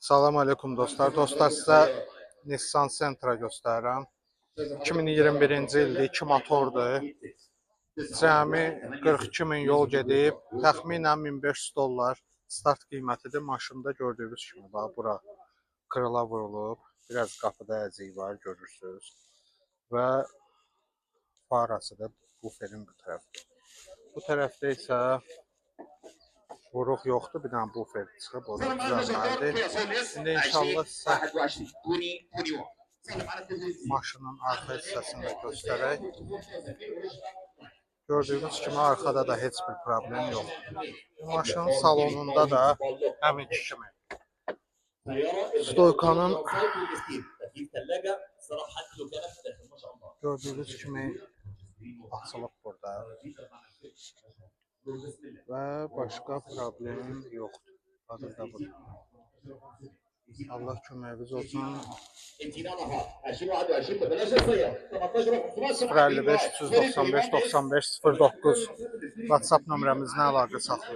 Salam aleyküm dostlar. Dostlar sizə Nissan Sentra göstərirəm. 2021-ci ildir, 2 motordur. Cəmi 42 min yol gedib, təxminən $1500 start qiymətidir. Maşında gördüyünüz kimi, bax bura kırıla vurulub, biraz qapıda əziyi var, görürsünüz. Və farasıdır, buferin bu tərəfdə. Bu tərəfdə isə vuruq yoxdur, bir dənə bufer çıxıb, o da düzəlməlidir. Şimdi inşallah sizə maşının arxa hissəsini də göstərək. Gördüyünüz kimi arxada da heç bir problem yoxdur. Maşının salonunda da həminki kimi. Stoykanın gördüyünüz kimi açılıb burada. Və başqa problem yoxdur. Hazırda bu. Allah köməyiniz olsun. 055 395 95 09 WhatsApp nömrəmizlə əlaqə saxlayın.